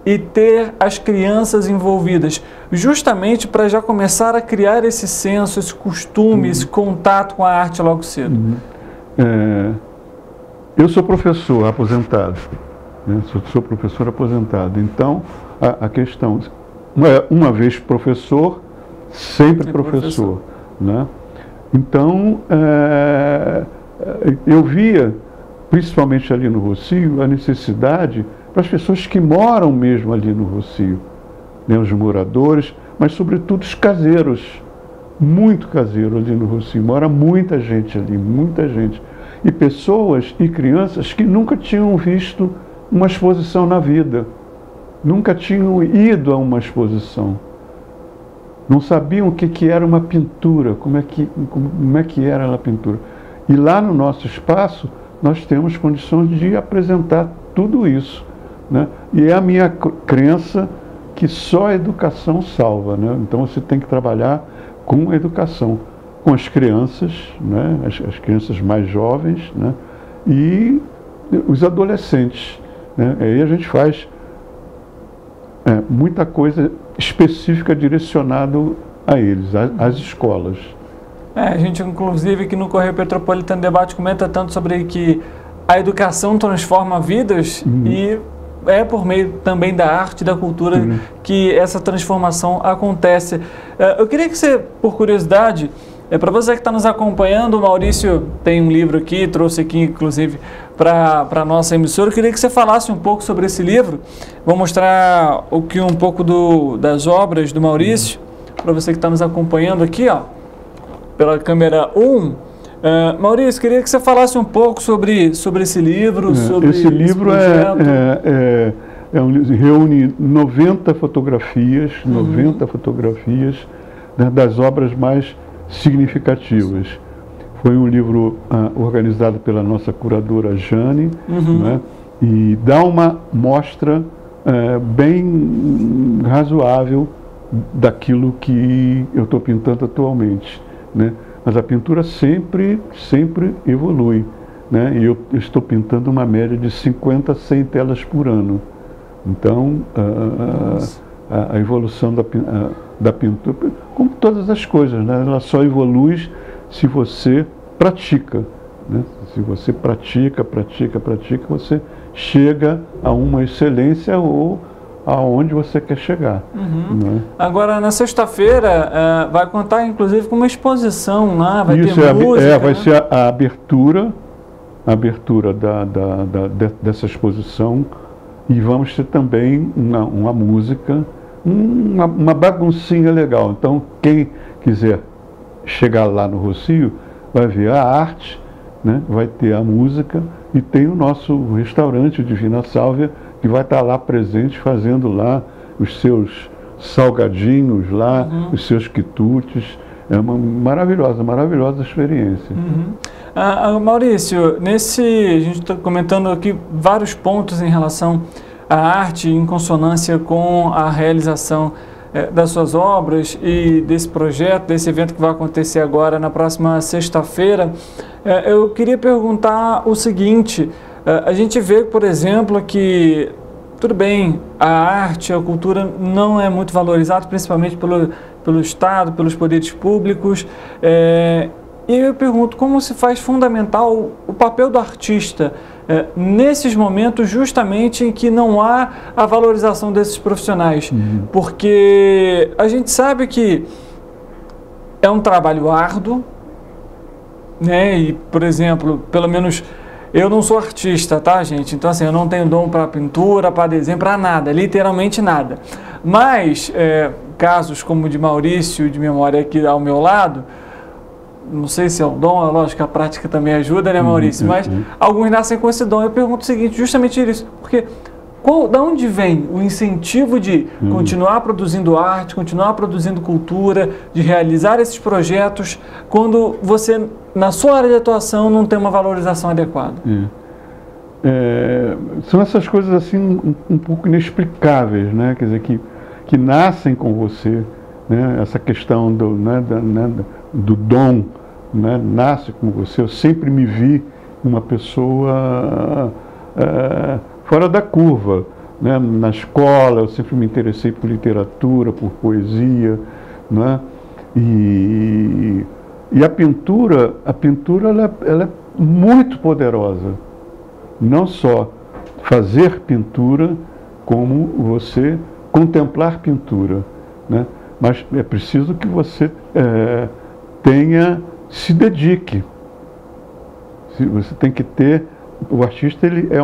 e ter as crianças envolvidas, justamente para já começar a criar esse senso, esse costume, esse contato com a arte logo cedo? Eu sou professor aposentado, né? Sou professor aposentado, então a questão, uma vez professor, sempre professor, né? Então, eu via, principalmente ali no Rossio, a necessidade para as pessoas que moram mesmo ali no Rossio, né, os moradores, mas sobretudo os caseiros, muito caseiro ali no Rossio, mora muita gente ali, muita gente. E pessoas e crianças que nunca tinham visto uma exposição na vida, nunca tinham ido a uma exposição. Não sabiam o que era uma pintura, como é que era a pintura. E lá no nosso espaço, nós temos condições de apresentar tudo isso, né? E é a minha crença que só a educação salva, né? Então você tem que trabalhar com a educação, com as crianças, né? As crianças mais jovens, né? E os adolescentes, né? Aí a gente faz muita coisa específica direcionado a eles, às escolas. A gente, inclusive, aqui no Correio Petropolitano Debate comenta tanto sobre que a educação transforma vidas e é por meio também da arte, da cultura, que essa transformação acontece. Eu queria que você, por curiosidade, Para você que está nos acompanhando, o Maurício tem um livro aqui, trouxe aqui inclusive para a nossa emissora. Eu queria que você falasse um pouco sobre esse livro. Vou mostrar um pouco das obras do Maurício, para você que está nos acompanhando aqui, ó, pela câmera 1. Maurício, queria que você falasse um pouco sobre esse livro. Esse livro reúne 90 fotografias, 90 fotografias, né, das obras mais significativas. Foi um livro organizado pela nossa curadora Jane, né, e dá uma mostra bem razoável daquilo que eu estou pintando atualmente, né? Mas a pintura sempre evolui, né? E eu estou pintando uma média de 50 a 100 telas por ano. Então, a evolução da pintura, como todas as coisas, né? Ela só evolui se você pratica, né? Se você pratica, você chega a uma excelência ou aonde você quer chegar. Né? Agora, na sexta-feira, vai contar inclusive com uma exposição lá, vai ter música. Vai ser a abertura dessa exposição, e vamos ter também uma música, uma baguncinha legal. Então, quem quiser chegar lá no Rossio, vai ver a arte, né? Vai ter a música, e tem o nosso restaurante Divina Sálvia, que vai estar lá presente, fazendo lá os seus salgadinhos lá, os seus quitutes. É uma maravilhosa experiência. Maurício, a gente está comentando aqui vários pontos em relação à arte em consonância com a realização das suas obras e desse projeto, desse evento que vai acontecer agora na próxima sexta-feira. Eu queria perguntar o seguinte: a gente vê, por exemplo, que, tudo bem, a arte, a cultura não é muito valorizada, principalmente pelo Estado, pelos poderes públicos. E eu pergunto, como se faz fundamental o papel do artista nesses momentos justamente em que não há a valorização desses profissionais? Porque a gente sabe que é um trabalho árduo, né? E, por exemplo, pelo menos eu não sou artista, tá, gente? Então, assim, eu não tenho dom para pintura, para desenho, para nada, literalmente nada. Mas casos como o de Maurício, de memória aqui ao meu lado, não sei se é um dom, é lógico que a prática também ajuda, né, Maurício? Mas alguns nascem com esse dom. Eu pergunto o seguinte, justamente isso, porque de onde vem o incentivo de continuar produzindo arte, continuar produzindo cultura, de realizar esses projetos, quando você, na sua área de atuação, não tem uma valorização adequada? São essas coisas assim um pouco inexplicáveis, né? Quer dizer, que nascem com você, né? Essa questão do dom, né? Nasce com você. Eu sempre me vi uma pessoa fora da curva, né? Na escola eu sempre me interessei por literatura, por poesia, né? E a pintura ela é muito poderosa. Não só fazer pintura, como você contemplar pintura, né? Mas é preciso que você se dedique. Você tem que ter. O artista ele é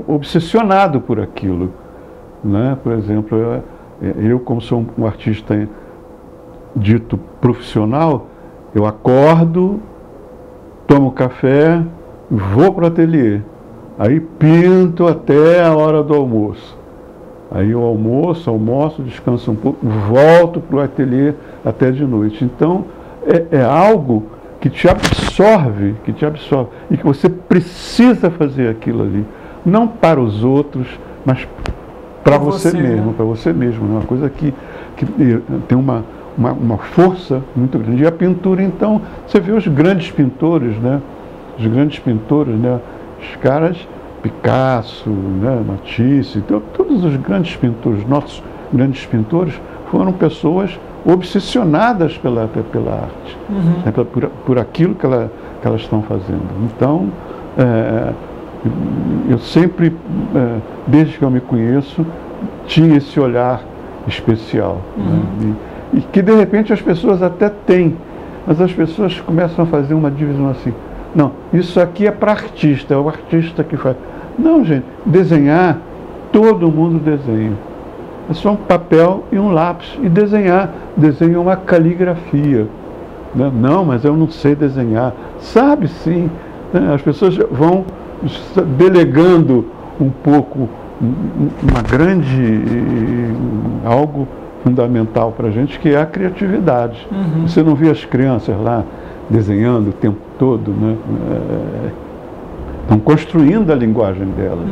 obsessionado por aquilo, né? Por exemplo, eu como sou um artista dito profissional, eu acordo, tomo café, vou para o ateliê, aí pinto até a hora do almoço. Aí eu almoço, descanso um pouco, volto para o ateliê até de noite. Então, é algo que te absorve, e que você precisa fazer aquilo ali. Não para os outros, mas para você mesmo, para você mesmo. É uma coisa que tem uma força muito grande. E a pintura, então, você vê os grandes pintores, né? Os caras, Picasso, né? Matisse, então, todos os grandes pintores, nossos grandes pintores, foram pessoas obsessionadas pela arte, né? por aquilo que elas estão fazendo. Então, eu sempre, desde que eu me conheço, tinha esse olhar especial, né? E que de repente as pessoas até têm, Mas as pessoas começam a fazer uma divisão assim. Não, isso aqui é para artista, é o artista que faz. Não, gente, desenhar, todo mundo desenha. É só um papel e um lápis. E desenhar uma caligrafia. Né? Não, mas eu não sei desenhar. Sabe sim. Né? As pessoas vão delegando um pouco, algo fundamental para a gente, que é a criatividade. Você não vê as crianças lá desenhando o tempo todo, né? Estão construindo a linguagem delas.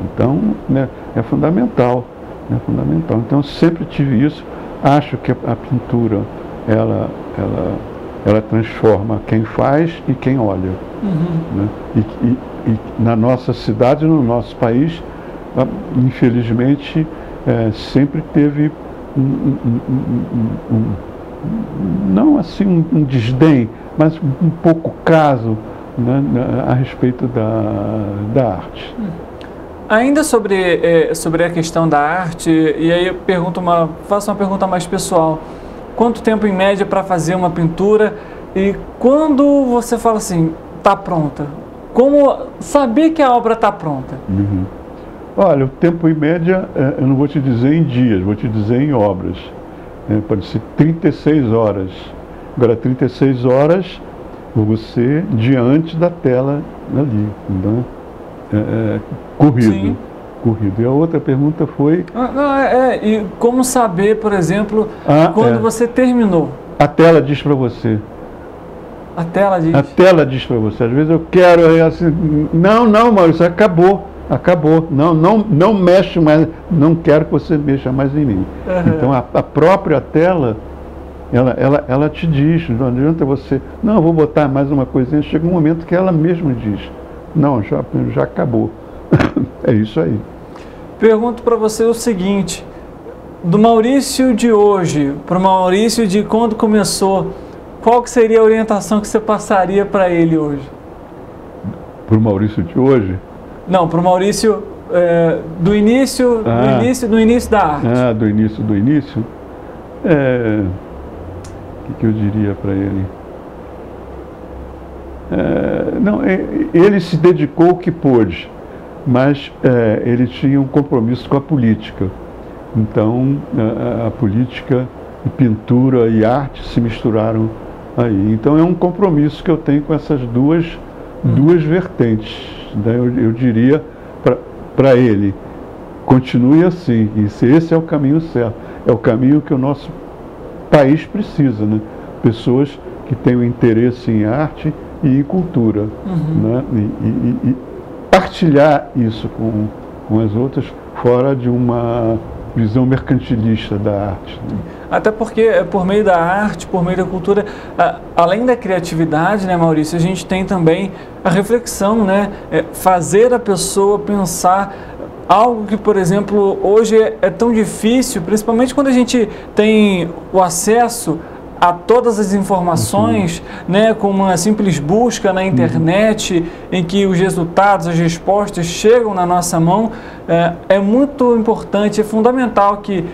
Então, né, é fundamental. É fundamental. Então, eu sempre tive isso. Acho que a pintura, ela transforma quem faz e quem olha. Né? E na nossa cidade, no nosso país, infelizmente, sempre teve não assim um desdém, mas um pouco caso, né, a respeito da arte. Ainda sobre a questão da arte, e aí eu faço uma pergunta mais pessoal. Quanto tempo em média para fazer uma pintura? E quando você fala assim, está pronta? Como saber que a obra está pronta? Olha, o tempo em média, eu não vou te dizer em dias, vou te dizer em obras. Pode ser 36 horas. Agora, 36 horas, você diante da tela ali, né? Corrido. Sim. Corrido. E a outra pergunta foi... E como saber, por exemplo, quando você terminou? A tela diz para você. A tela diz? A tela diz para você. Às vezes eu quero, assim, não, Maurício, acabou. Não mexe mais, não quero que você mexa mais em mim. Então a própria tela, ela te diz, não adianta você, não, vou botar mais uma coisinha, chega um momento que ela mesma diz, não, já acabou. É isso aí. Pergunto para você o seguinte, do Maurício de hoje, para o Maurício de quando começou, qual que seria a orientação que você passaria para ele hoje? Para o Maurício de hoje? Não, para o Maurício do início da arte. Do início? O que eu diria para ele? Ele se dedicou o que pôde, mas ele tinha um compromisso com a política. Então, a política, e pintura e arte se misturaram aí. Então, é um compromisso que eu tenho com essas duas vertentes. Eu diria para ele, continue assim, esse é o caminho certo, é o caminho que o nosso país precisa, né? Pessoas que tenham interesse em arte e em cultura, né? E partilhar isso com as outras, fora de uma visão mercantilista da arte. Né? Até porque, por meio da arte, por meio da cultura, além da criatividade, né, Maurício, a gente tem também a reflexão, né? Fazer a pessoa pensar algo que, por exemplo, hoje é tão difícil, principalmente quando a gente tem o acesso a todas as informações, né, com uma simples busca na internet, em que os resultados, as respostas chegam na nossa mão. É muito importante, é fundamental que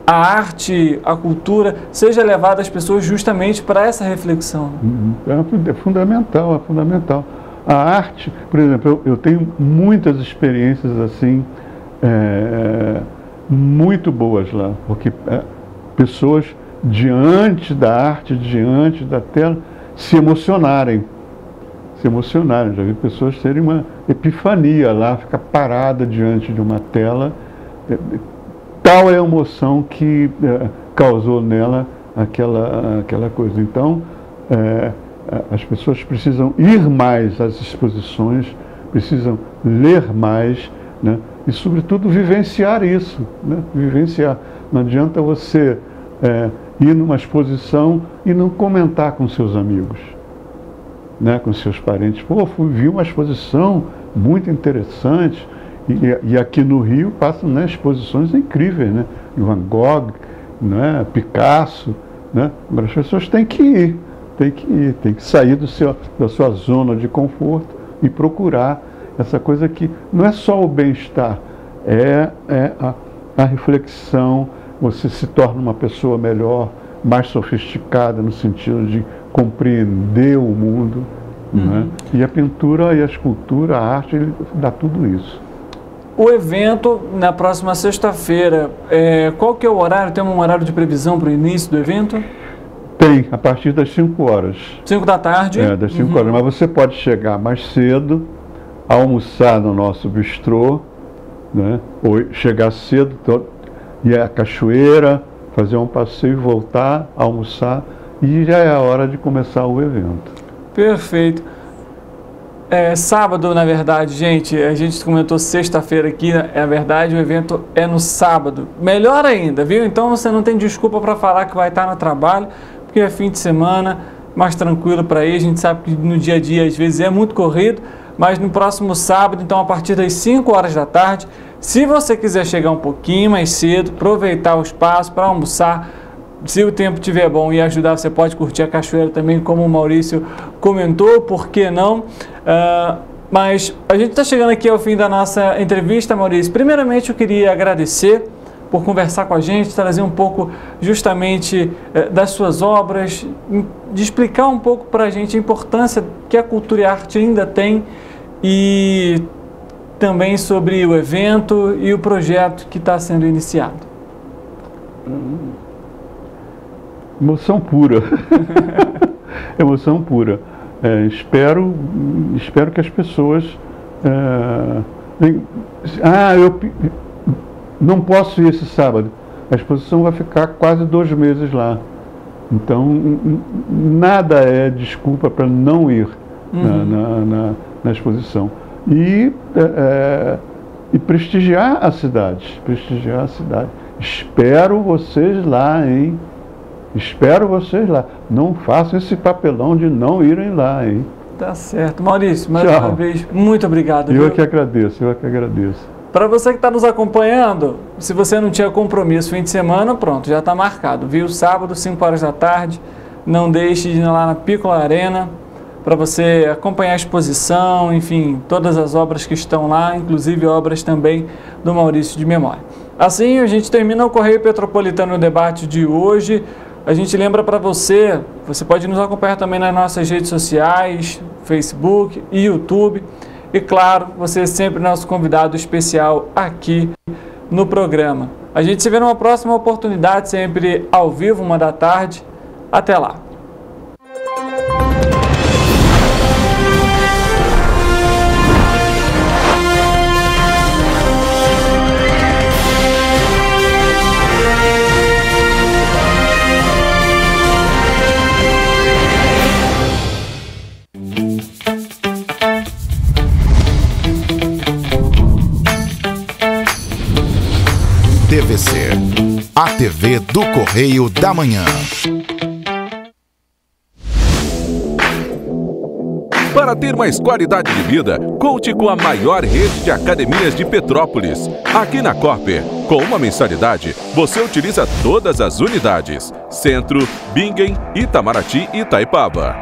a arte, a cultura, seja levada às pessoas justamente para essa reflexão. É fundamental. A arte, por exemplo, eu tenho muitas experiências assim, muito boas lá, porque pessoas diante da arte, diante da tela, se emocionarem. Já vi pessoas terem uma epifania lá, ficar parada diante de uma tela. Tal é a emoção que causou nela aquela coisa. Então, as pessoas precisam ir mais às exposições, precisam ler mais, né? E, sobretudo, vivenciar isso. Né? Vivenciar. Não adianta você ir numa exposição e não comentar com seus amigos, né, com seus parentes. Vi uma exposição muito interessante, e aqui no Rio passam, né, exposições incríveis, né, Van Gogh, né, Picasso, né, mas as pessoas têm que ir, tem que sair da sua zona de conforto e procurar essa coisa que não é só o bem-estar, é a reflexão. Você se torna uma pessoa melhor, mais sofisticada no sentido de compreender o mundo. Né? E a pintura e a escultura, a arte, ele dá tudo isso. O evento, na próxima sexta-feira, qual que é o horário? Tem um horário de previsão para o início do evento? Tem, a partir das 5 horas. 5 da tarde? Das 5 horas. Mas você pode chegar mais cedo, almoçar no nosso bistrô, né? Ou chegar cedo, ir à cachoeira, fazer um passeio, voltar, almoçar, e já é a hora de começar o evento. Perfeito. Sábado, na verdade, gente, a gente comentou sexta-feira aqui, na verdade o evento é no sábado. Melhor ainda, viu? Então você não tem desculpa para falar que vai estar no trabalho, porque é fim de semana, mais tranquilo para ir. A gente sabe que no dia a dia às vezes é muito corrido, mas no próximo sábado, então a partir das 5 horas da tarde, se você quiser chegar um pouquinho mais cedo, aproveitar o espaço para almoçar, se o tempo estiver bom e ajudar, você pode curtir a cachoeira também, como o Maurício comentou, por que não? Mas a gente está chegando aqui ao fim da nossa entrevista, Maurício. Primeiramente, eu queria agradecer por conversar com a gente, trazer um pouco justamente das suas obras, de explicar um pouco para a gente a importância que a cultura e a arte ainda tem e também sobre o evento e o projeto que está sendo iniciado. Emoção pura. Emoção pura. Espero que as pessoas... eu não posso ir esse sábado. A exposição vai ficar quase 2 meses lá. Então, nada é desculpa para não ir na exposição. E prestigiar a cidade. Prestigiar a cidade. Espero vocês lá, hein? Espero vocês lá. Não façam esse papelão de não irem lá, hein? Tá certo. Maurício, mais uma vez, muito obrigado. Eu que agradeço, eu que agradeço. Para você que está nos acompanhando, se você não tinha compromisso fim de semana, pronto, já está marcado, viu? Sábado, 5 horas da tarde, não deixe de ir lá na Piccola Arena para você acompanhar a exposição, enfim, todas as obras que estão lá, inclusive obras também do Maurício de Memória. Assim, a gente termina o Correio Petropolitano Debate de hoje. A gente lembra para você, você pode nos acompanhar também nas nossas redes sociais, Facebook e YouTube. E claro, você é sempre nosso convidado especial aqui no programa. A gente se vê numa próxima oportunidade, sempre ao vivo, 1 da tarde. Até lá. TVC, a TV do Correio da Manhã. Para ter mais qualidade de vida, conte com a maior rede de academias de Petrópolis. Aqui na Corper, com uma mensalidade, você utiliza todas as unidades: Centro, Bingen, Itamaraty e Itaipava.